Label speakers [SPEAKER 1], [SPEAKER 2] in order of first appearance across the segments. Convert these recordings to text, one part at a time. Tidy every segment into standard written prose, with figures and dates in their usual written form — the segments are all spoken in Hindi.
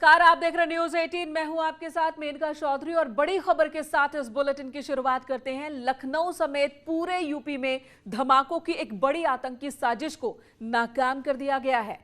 [SPEAKER 1] कार आप देख रहे न्यूज 18। मैं हूं आपके साथ मेनका चौधरी और बड़ी खबर के साथ इस बुलेटिन की शुरुआत करते हैं। लखनऊ समेत पूरे यूपी में धमाकों की एक बड़ी आतंकी साजिश को नाकाम कर दिया गया है।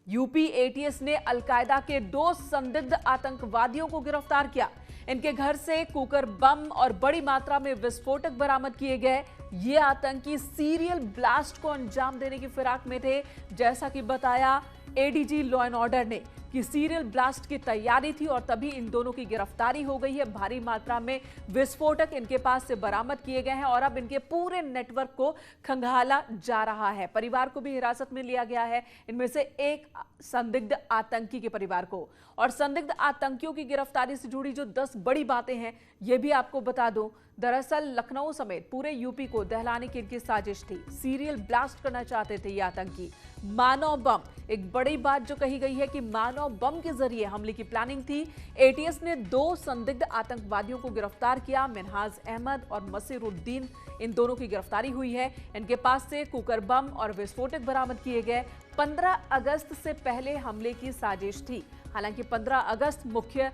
[SPEAKER 1] यूपी एटीएस ने अलकायदा के 2 संदिग्ध आतंकवादियों को गिरफ्तार किया। इनके घर से कुकर बम और बड़ी मात्रा में विस्फोटक बरामद किए गए। ये आतंकी सीरियल ब्लास्ट को अंजाम देने की फिराक में थे। जैसा कि बताया एडीजी लॉ एंड ऑर्डर ने कि सीरियल ब्लास्ट की तैयारी थी और तभी इन दोनों की गिरफ्तारी हो गई है। भारी मात्रा में विस्फोटक इनके पास से बरामद किए गए हैं और अब इनके पूरे नेटवर्क को खंगाला जा रहा है। परिवार को भी हिरासत में लिया गया है, इनमें से एक संदिग्ध आतंकी के परिवार को। और संदिग्ध आतंकियों की गिरफ्तारी से जुड़ी जो 10 बड़ी बातें हैं ये भी आपको बता दूं। दरअसल लखनऊ समेत पूरे यूपी को दहलाने की इनकी साजिश थी। सीरियल ब्लास्ट करना चाहते थे ये आतंकी। मानव बम, एक बड़ी बात जो कही गई है कि मानव बम के जरिए हमले की प्लानिंग थी। एटीएस ने 2 संदिग्ध आतंकवादियों को गिरफ्तार किया। मिनहाज अहमद और मसीरुद्दीन, इन दोनों की गिरफ्तारी हुई है। इनके पास से कुकर बम और विस्फोटक बरामद किए गए। 15 अगस्त से पहले हमले की साजिश थी। हालांकि 15 अगस्त मुख्य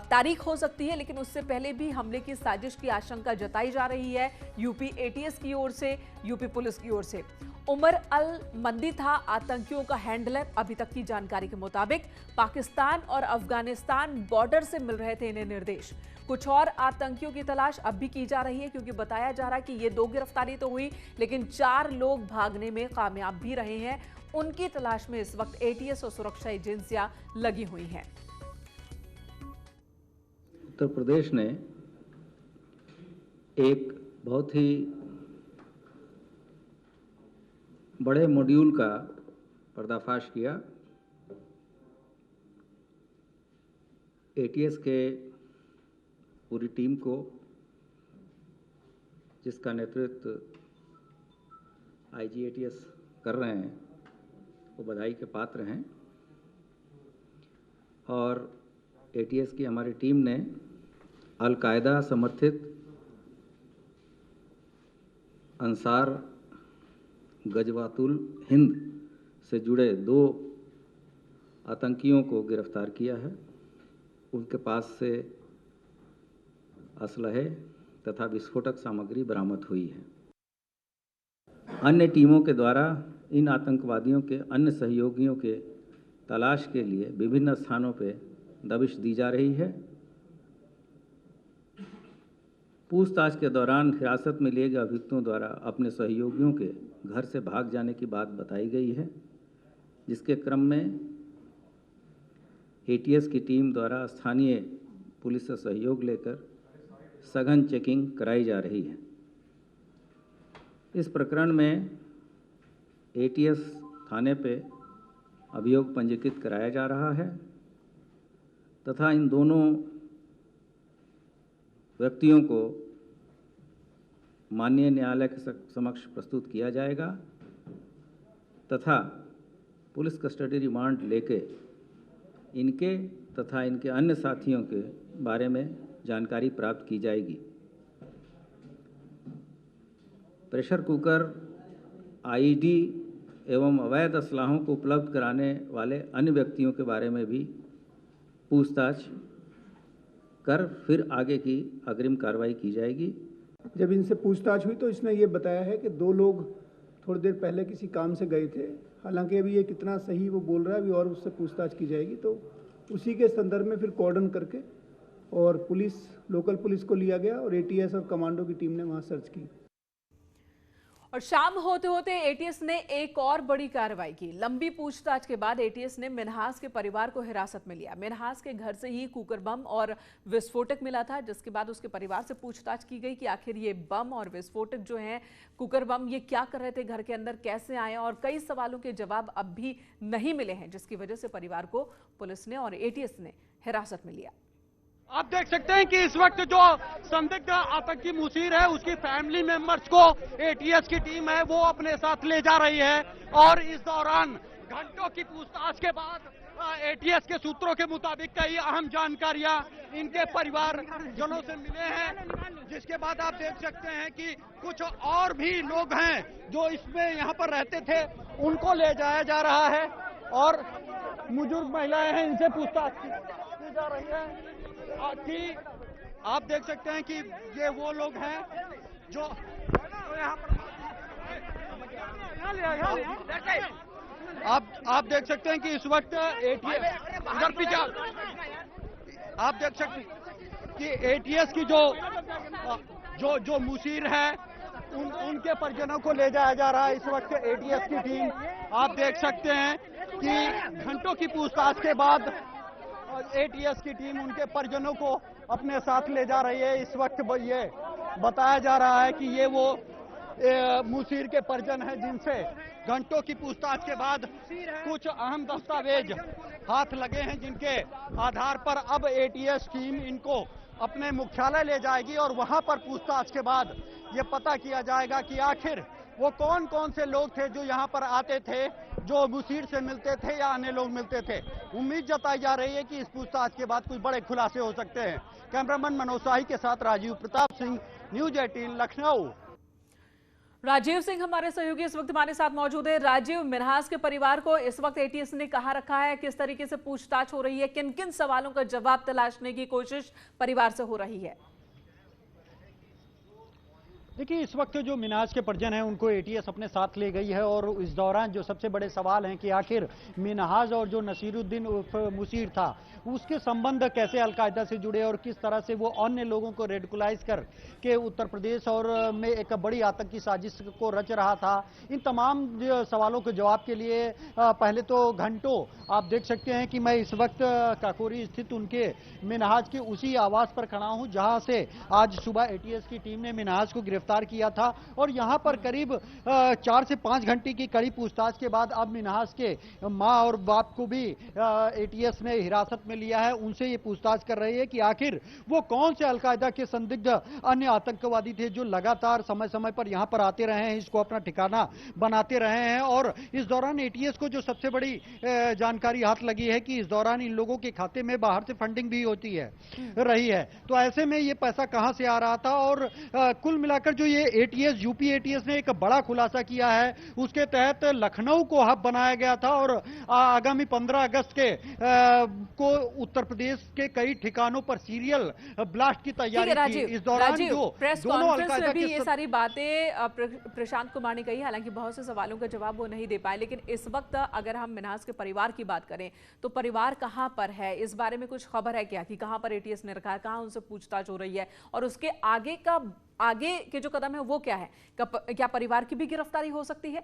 [SPEAKER 1] तारीख हो सकती है, लेकिन उससे पहले भी हमले की साजिश की आशंका जताई जा रही है यूपी एटीएस की ओर से, यूपी पुलिस की ओर से। उमर अल मंदी था आतंकियों का हैंडलर। अभी तक की जानकारी के मुताबिक पाकिस्तान और अफगानिस्तान बॉर्डर से मिल रहे थे इन्हें निर्देश। कुछ और आतंकियों की तलाश अब भी की जा रही है, क्योंकि बताया जा रहा है कि ये 2 गिरफ्तारी तो हुई, लेकिन 4 लोग भागने में कामयाब भी रहे हैं। उनकी तलाश में इस वक्त एटीएस और सुरक्षा एजेंसियां लगी हुई हैं।
[SPEAKER 2] उत्तर प्रदेश ने एक बहुत ही बड़े मॉड्यूल का पर्दाफाश किया। एटीएस के पूरी टीम को, जिसका नेतृत्व आईजी एटीएस कर रहे हैं, वो बधाई के पात्र हैं। और एटीएस की हमारी टीम ने अल-कायदा समर्थित अंसार गजवातुल हिंद से जुड़े 2 आतंकियों को गिरफ्तार किया है। उनके पास से असलहे तथा विस्फोटक सामग्री बरामद हुई है। अन्य टीमों के द्वारा इन आतंकवादियों के अन्य सहयोगियों के तलाश के लिए विभिन्न स्थानों पर दबिश दी जा रही है। पूछताछ के दौरान हिरासत में लिए गए अभियुक्तों द्वारा अपने सहयोगियों के घर से भाग जाने की बात बताई गई है, जिसके क्रम में एटीएस की टीम द्वारा स्थानीय पुलिस से सहयोग लेकर सघन चेकिंग कराई जा रही है। इस प्रकरण में एटीएस थाने पे अभियोग पंजीकृत कराया जा रहा है तथा इन दोनों व्यक्तियों को माननीय न्यायालय के समक्ष प्रस्तुत किया जाएगा तथा पुलिस कस्टडी रिमांड लेके इनके तथा इनके अन्य साथियों के बारे में जानकारी प्राप्त की जाएगी। प्रेशर कुकर, आईईडी एवं अवैध असलाहों को उपलब्ध कराने वाले अन्य व्यक्तियों के बारे में भी पूछताछ कर फिर आगे की अग्रिम कार्रवाई की जाएगी।
[SPEAKER 3] जब इनसे पूछताछ हुई तो इसने ये बताया है कि 2 लोग थोड़ी देर पहले किसी काम से गए थे। हालांकि अभी ये कितना सही वो बोल रहा है, अभी और उससे पूछताछ की जाएगी। तो उसी के संदर्भ में फिर कॉर्डन करके और पुलिस, लोकल पुलिस को लिया गया और एटीएस और कमांडो की टीम ने वहाँ सर्च की।
[SPEAKER 1] और शाम होते होते एटीएस ने एक और बड़ी कार्रवाई की। लंबी पूछताछ के बाद एटीएस ने मिनहास के परिवार को हिरासत में लिया। मिनहास के घर से ही कुकर बम और विस्फोटक मिला था, जिसके बाद उसके परिवार से पूछताछ की गई कि आखिर ये बम और विस्फोटक जो हैं, कुकर बम, ये क्या कर रहे थे घर के अंदर, कैसे आए, और कई सवालों के जवाब अब भी नहीं मिले हैं, जिसकी वजह से परिवार को पुलिस ने और एटीएस ने हिरासत में लिया।
[SPEAKER 4] आप देख सकते हैं कि इस वक्त जो संदिग्ध आतंकी मुसीर है उसकी फैमिली मेंबर्स को एटीएस की टीम है वो अपने साथ ले जा रही है। और इस दौरान घंटों की पूछताछ के बाद एटीएस के सूत्रों के मुताबिक कई अहम जानकारियां इनके परिवार जनों से मिले हैं, जिसके बाद आप देख सकते हैं कि कुछ और भी लोग हैं जो इसमें यहाँ पर रहते थे, उनको ले जाया जा रहा है। और बुजुर्ग महिलाएं हैं, इनसे पूछताछ की जा रही है कि आप देख सकते हैं कि ये वो लोग हैं जो यहाँ पर आप देख सकते हैं कि इस वक्त एटीएस उधर पीछे आप देख सकते हैं कि एटीएस की जो मुशीर है उनके परिजनों को ले जाया जा रहा है। इस वक्त एटीएस की टीम आप देख सकते हैं कि घंटों की पूछताछ के बाद एटीएस की टीम उनके परिजनों को अपने साथ ले जा रही है। इस वक्त ये बताया जा रहा है कि ये वो मुशीर के परिजन हैं जिनसे घंटों की पूछताछ के बाद कुछ अहम दस्तावेज हाथ लगे हैं, जिनके आधार पर अब एटीएस टीम इनको अपने मुख्यालय ले जाएगी और वहां पर पूछताछ के बाद ये पता किया जाएगा कि आखिर वो कौन कौन से लोग थे जो यहाँ पर आते थे, जो मुशीर से मिलते थे या अन्य लोग मिलते थे। उम्मीद जताई जा रही है कि इस पूछताछ के बाद कुछ बड़े खुलासे हो सकते हैं। कैमरामैन मनोज शाही के साथ राजीव प्रताप सिंह, न्यूज 18 लखनऊ।
[SPEAKER 1] राजीव सिंह हमारे सहयोगी इस वक्त हमारे साथ मौजूद है। राजीव, मिन्हाज के परिवार को इस वक्त एटीएस ने कहाँ रखा है, किस तरीके से पूछताछ हो रही है, किन किन सवालों का जवाब तलाशने की कोशिश परिवार से हो रही है?
[SPEAKER 5] देखिए, इस वक्त जो मिन्हाज के परिजन हैं उनको एटीएस अपने साथ ले गई है और इस दौरान जो सबसे बड़े सवाल हैं कि आखिर मिन्हाज और जो नसीरुद्दीन उर्फ मुशीर था उसके संबंध कैसे अलकायदा से जुड़े और किस तरह से वो अन्य लोगों को रेडिकुलाइज कर के उत्तर प्रदेश और में एक बड़ी आतंकी साजिश को रच रहा था। इन तमाम सवालों के जवाब के लिए पहले तो घंटों आप देख सकते हैं कि मैं इस वक्त काकोरी स्थित उनके मिन्हाज के उसी आवास पर खड़ा हूं जहां से आज सुबह एटीएस की टीम ने मिन्हाज को गिरफ्तार किया था और यहां पर करीब 4 से 5 घंटे की कड़ी पूछताछ के बाद अब मिन्हाज के मां और बाप को भी एटीएस ने हिरासत में लिया है। उनसे ये पूछताछ कर रही है कि आखिर वो कौन से अलकायदा के संदिग्ध अन्य आतंकवादी थे जो लगातार समय समय पर यहां पर आते रहे हैं, इसको अपना ठिकाना बनाते रहे हैं। और इस दौरान एटीएस को जो सबसे बड़ी जानकारी हाथ लगी है कि इस दौरान इन लोगों के खाते में बाहर से फंडिंग भी होती है रही है। तो ऐसे में ये पैसा कहां से आ रहा था और कुल मिलाकर जो ये एटीएस यूपी एटीएस ने एक बड़ा खुलासा किया है, उसके तहत लखनऊ को हब बनाया गया था और आगामी 15 अगस्त के को उत्तर प्रदेश के कई ठिकानों पर सीरियल ब्लास्ट की तैयारी थी। इस दौरान जो
[SPEAKER 1] प्रेस
[SPEAKER 5] दोनों
[SPEAKER 1] कॉन्फ्रेंस में भी ये सारी बातें प्रशांत कुमार ने कही, हालांकि बहुत से सवालों का जवाब वो नहीं दे पाए। लेकिन इस वक्त अगर हम मिन्हाज के परिवार की बात करें तो परिवार कहां पर है, इस बारे में कुछ खबर है क्या कि कहां पर एटीएस ने रखा है, कहां उनसे पूछताछ हो रही है और उसके आगे के जो कदम है वो क्या है? क्या परिवार की भी गिरफ्तारी हो सकती है?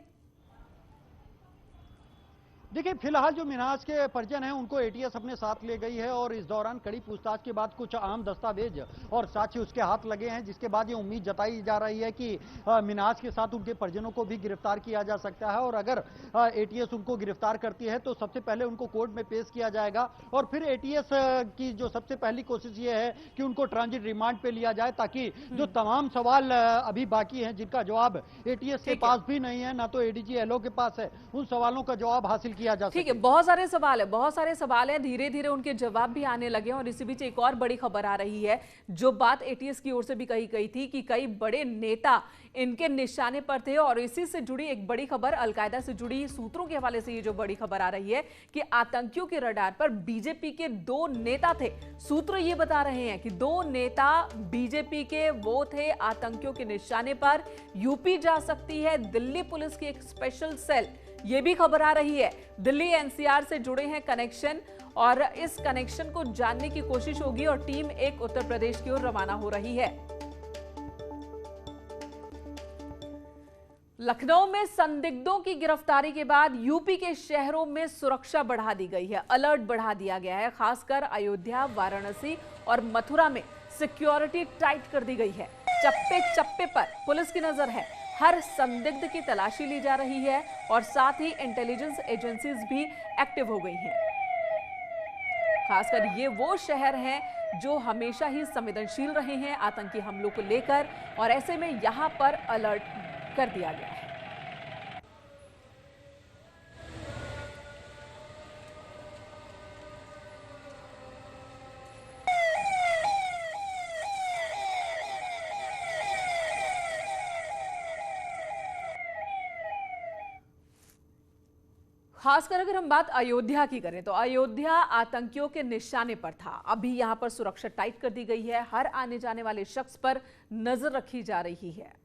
[SPEAKER 5] देखिए, फिलहाल जो मिन्हाज के परिजन हैं उनको एटीएस अपने साथ ले गई है और इस दौरान कड़ी पूछताछ के बाद कुछ आम दस्तावेज और साक्ष्य उसके हाथ लगे हैं, जिसके बाद ये उम्मीद जताई जा रही है कि मिन्हाज के साथ उनके परिजनों को भी गिरफ्तार किया जा सकता है। और अगर एटीएस उनको गिरफ्तार करती है तो सबसे पहले उनको कोर्ट में पेश किया जाएगा और फिर एटीएस की जो सबसे पहली कोशिश ये है कि उनको ट्रांजिट रिमांड पे लिया जाए, ताकि जो तमाम सवाल अभी बाकी हैं जिनका जवाब एटीएस के पास भी नहीं है, ना तो एडीजी एलओ के पास है, उन सवालों का जवाब हासिल किया जा
[SPEAKER 1] ठीक है। बहुत सारे सवाल है, धीरे धीरे उनके जवाब भी आने लगे और इसी बीच एक और बड़ी खबर आ रही है, जो बात एटीएस की ओर से भी कही गई थी कि कई बड़े नेता इनके निशाने पर थे और इसी से जुड़ी एक बड़ी खबर, अलकायदा से जुड़ी सूत्रों के हवाले से ये जो बड़ी खबर आ रही है कि आतंकियों के रडार पर बीजेपी के 2 नेता थे। सूत्र ये बता रहे हैं कि 2 नेता बीजेपी के वो थे आतंकियों के निशाने पर। यूपी जा सकती है दिल्ली पुलिस की एक स्पेशल सेल, ये भी खबर आ रही है। दिल्ली एनसीआर से जुड़े हैं कनेक्शन और इस कनेक्शन को जानने की कोशिश होगी और टीम एक उत्तर प्रदेश की ओर रवाना हो रही है। लखनऊ में संदिग्धों की गिरफ्तारी के बाद यूपी के शहरों में सुरक्षा बढ़ा दी गई है, अलर्ट बढ़ा दिया गया है। खासकर अयोध्या, वाराणसी और मथुरा में सिक्योरिटी टाइट कर दी गई है। चप्पे चप्पे पर पुलिस की नजर है, हर संदिग्ध की तलाशी ली जा रही है और साथ ही इंटेलिजेंस एजेंसीज भी एक्टिव हो गई हैं। खासकर ये वो शहर हैं जो हमेशा ही संवेदनशील रहे हैं आतंकी हमलों को लेकर और ऐसे में यहां पर अलर्ट कर दिया गया है। खासकर अगर हम बात अयोध्या की करें तो अयोध्या आतंकियों के निशाने पर था। अभी यहां पर सुरक्षा टाइट कर दी गई है। हर आने जाने वाले शख्स पर नजर रखी जा रही है।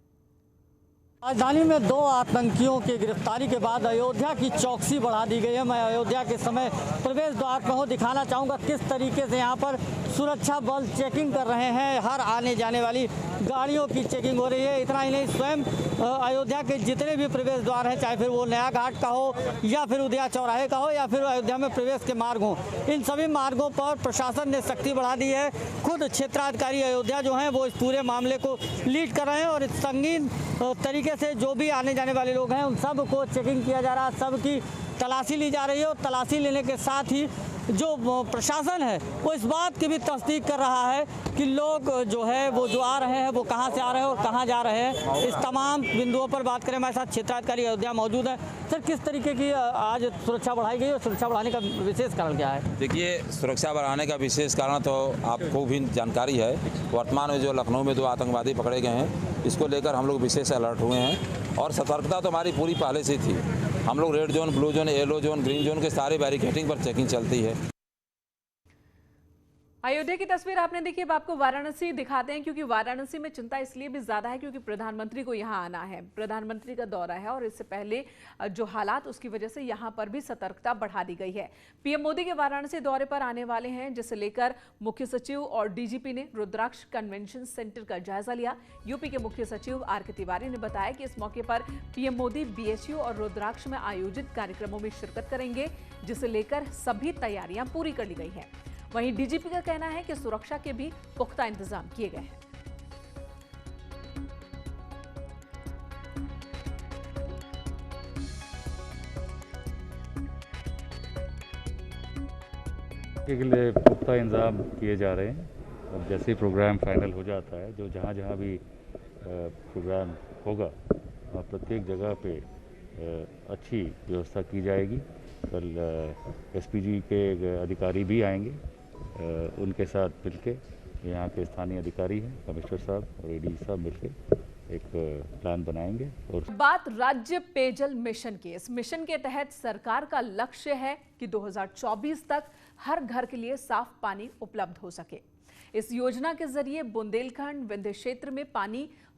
[SPEAKER 6] राजधानी में 2 आतंकियों की गिरफ्तारी के बाद अयोध्या की चौकसी बढ़ा दी गई है। मैं अयोध्या के समय प्रवेश द्वार पर हूँ, दिखाना चाहूँगा किस तरीके से यहाँ पर सुरक्षा बल चेकिंग कर रहे हैं। हर आने जाने वाली गाड़ियों की चेकिंग हो रही है। इतना ही नहीं, स्वयं अयोध्या के जितने भी प्रवेश द्वार हैं, चाहे फिर वो नया घाट का हो या फिर उदया चौराहे का हो या फिर अयोध्या में प्रवेश के मार्ग हों, इन सभी मार्गों पर प्रशासन ने सख्ती बढ़ा दी है। खुद क्षेत्राधिकारी अयोध्या जो हैं वो इस पूरे मामले को लीड कर रहे हैं और इस संगीन तरीके से जो भी आने जाने वाले लोग हैं उन सब को चेकिंग किया जा रहा है, सबकी तलाशी ली जा रही है। और तलाशी लेने के साथ ही जो प्रशासन है वो इस बात की भी तस्दीक कर रहा है कि लोग जो है वो जो आ रहे हैं वो कहां से आ रहे हैं और कहां जा रहे हैं। इस तमाम बिंदुओं पर बात करें, हमारे साथ क्षेत्राधिकारी अयोध्या मौजूद है। सर, किस तरीके की आज सुरक्षा बढ़ाई गई और सुरक्षा बढ़ाने का विशेष कारण क्या है?
[SPEAKER 7] देखिए, सुरक्षा बढ़ाने का विशेष कारण तो आपको भी जानकारी है। वर्तमान में जो लखनऊ में 2 आतंकवादी पकड़े गए हैं, इसको लेकर हम लोग विशेष अलर्ट हुए हैं और सतर्कता तो हमारी पूरी पहले से थी। हम लोग red zone, blue zone, yellow zone, green zone के सारे बैरिकेडिंग पर चेकिंग चलती है।
[SPEAKER 1] अयोध्या की तस्वीर आपने देखी। अब आपको वाराणसी दिखाते हैं, क्योंकि वाराणसी में चिंता इसलिए भी ज्यादा है क्योंकि प्रधानमंत्री को यहां आना है। प्रधानमंत्री का दौरा है और इससे पहले जो हालात, उसकी वजह से यहां पर भी सतर्कता बढ़ा दी गई है। पीएम मोदी के वाराणसी दौरे पर आने वाले हैं, जिसे लेकर मुख्य सचिव और डीजीपी ने रुद्राक्ष कन्वेंशन सेंटर का जायजा लिया। यूपी के मुख्य सचिव आर.के. तिवारी ने बताया कि इस मौके पर पीएम मोदी बीएचयू और रुद्राक्ष में आयोजित कार्यक्रमों में शिरकत करेंगे, जिसे लेकर सभी तैयारियां पूरी कर ली गई है। वहीं डीजीपी का कहना है कि सुरक्षा के भी पुख्ता इंतजाम किए गए हैं।
[SPEAKER 8] के लिए पुख्ता इंतजाम किए जा रहे हैं और जैसे ही प्रोग्राम फाइनल हो जाता है, जो जहाँ जहाँ भी प्रोग्राम होगा वहाँ प्रत्येक जगह पे अच्छी व्यवस्था की जाएगी। कल एसपीजी के अधिकारी भी आएंगे, उनके साथ मिलके यहाँ के स्थानीय अधिकारी हैं, कमिश्नर साहब और एडीजी साहब मिलके एक प्लान बनाएंगे। और
[SPEAKER 1] बात राज्य पेयजल मिशन की। इस मिशन के तहत सरकार का लक्ष्य है कि 2024 तक हर घर के लिए साफ पानी उपलब्ध हो सके। इस योजना के जरिए बुंदेलखंड विंध्य क्षेत्र में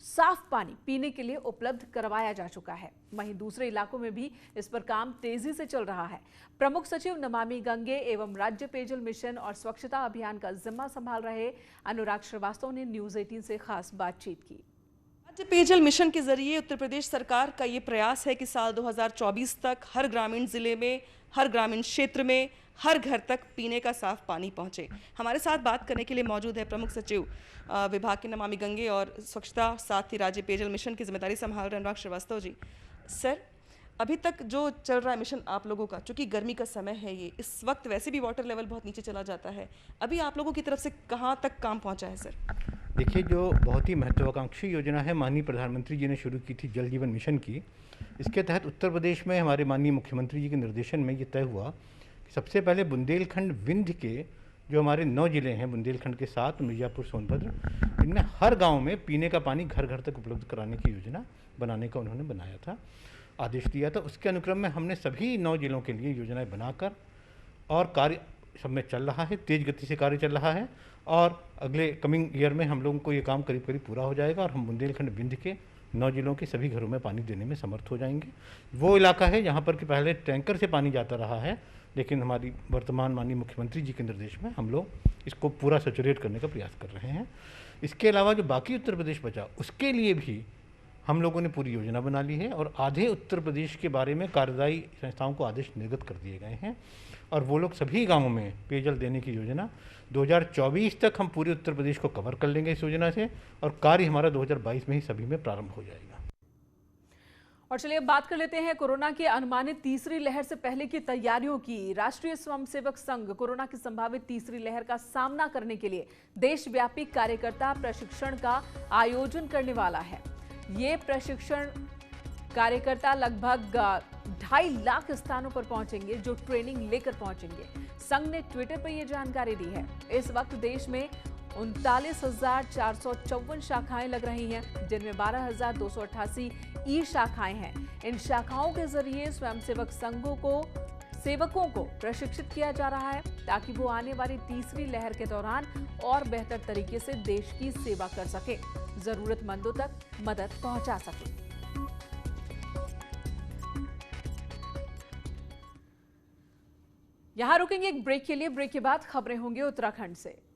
[SPEAKER 1] साफ पानी पीने के लिए उपलब्ध करवाया जा चुका है। वहीं दूसरे इलाकों में भी इस पर काम तेजी से चल रहा है। प्रमुख सचिव नमामि गंगे एवं राज्य पेयजल मिशन और स्वच्छता अभियान का जिम्मा संभाल रहे अनुराग श्रीवास्तव ने न्यूज़ 18 से खास बातचीत की।
[SPEAKER 9] राज्य पेयजल मिशन के जरिए उत्तर प्रदेश सरकार का ये प्रयास है कि साल 2024 तक हर ग्रामीण जिले में, हर ग्रामीण क्षेत्र में, हर घर तक पीने का साफ पानी पहुंचे। हमारे साथ बात करने के लिए मौजूद है प्रमुख सचिव विभाग के नमामि गंगे और स्वच्छता, साथ ही राज्य पेयजल मिशन की जिम्मेदारी संभाल रहे अनुराग श्रीवास्तव जी। सर, अभी तक जो चल रहा है मिशन आप लोगों का, चूँकि गर्मी का समय है, ये इस वक्त वैसे भी वाटर लेवल बहुत नीचे चला जाता है, अभी आप लोगों की तरफ से कहाँ तक काम पहुँचा है सर?
[SPEAKER 10] देखिए, जो बहुत ही महत्वाकांक्षी योजना है माननीय प्रधानमंत्री जी ने शुरू की थी, जल जीवन मिशन की। इसके तहत उत्तर प्रदेश में हमारे माननीय मुख्यमंत्री जी के निर्देशन में ये तय हुआ कि सबसे पहले बुंदेलखंड विंध्य के जो हमारे 9 जिले हैं, बुंदेलखंड के 7, मिर्जापुर, सोनभद्र, इनमें हर गांव में पीने का पानी घर घर तक उपलब्ध कराने की योजना बनाने का उन्होंने बनाया था, आदेश दिया था। उसके अनुक्रम में हमने सभी 9 जिलों के लिए योजनाएं बनाकर और कार्य सब में चल रहा है, तेज गति से कार्य चल रहा है और अगले कमिंग ईयर में हम लोगों को ये काम करीब करीब पूरा हो जाएगा और हम बुंदेलखंड विंध्य के 9 जिलों के सभी घरों में पानी देने में समर्थ हो जाएंगे। वो इलाका है जहाँ पर कि पहले टैंकर से पानी जाता रहा है, लेकिन हमारी वर्तमान माननीय मुख्यमंत्री जी के निर्देश में हम लोग इसको पूरा सैचुरेट करने का प्रयास कर रहे हैं। इसके अलावा जो बाकी उत्तर प्रदेश बचा, उसके लिए भी हम लोगों ने पूरी योजना बना ली है और आधे उत्तर प्रदेश के बारे में कार्यदायी संस्थाओं को आदेश निर्गत कर दिए गए हैं और वो लोग सभी गाँवों में पेयजल देने की योजना 2024 तक हम पूरे उत्तर प्रदेश को कवर कर लेंगे इस योजना से और कार्य हमारा 2022 में ही सभी में प्रारंभ हो जाएगा।
[SPEAKER 1] और चलिए बात कर लेते हैं कोरोना की अनुमानित तीसरी लहर से पहले की तैयारियों की। राष्ट्रीय स्वयंसेवक संघ कोरोना की संभावित तीसरी लहर का सामना करने के लिए देशव्यापी कार्यकर्ता प्रशिक्षण का आयोजन करने वाला है। ये प्रशिक्षण कार्यकर्ता लगभग 2.5 लाख स्थानों पर पहुंचेंगे, जो ट्रेनिंग लेकर पहुंचेंगे। संघ ने ट्विटर पर यह जानकारी दी है। इस वक्त देश में 39,454 शाखाएं लग रही हैं, जिनमें 12,288 ई शाखाएं हैं। इन शाखाओं के जरिए स्वयंसेवक संघों को सेवकों को प्रशिक्षित किया जा रहा है ताकि वो आने वाली तीसरी लहर के दौरान और बेहतर तरीके से देश की सेवा कर सके, जरूरतमंदों तक मदद पहुंचा सके। यहां रुकेंगे एक ब्रेक के लिए। ब्रेक के बाद खबरें होंगी उत्तराखंड से।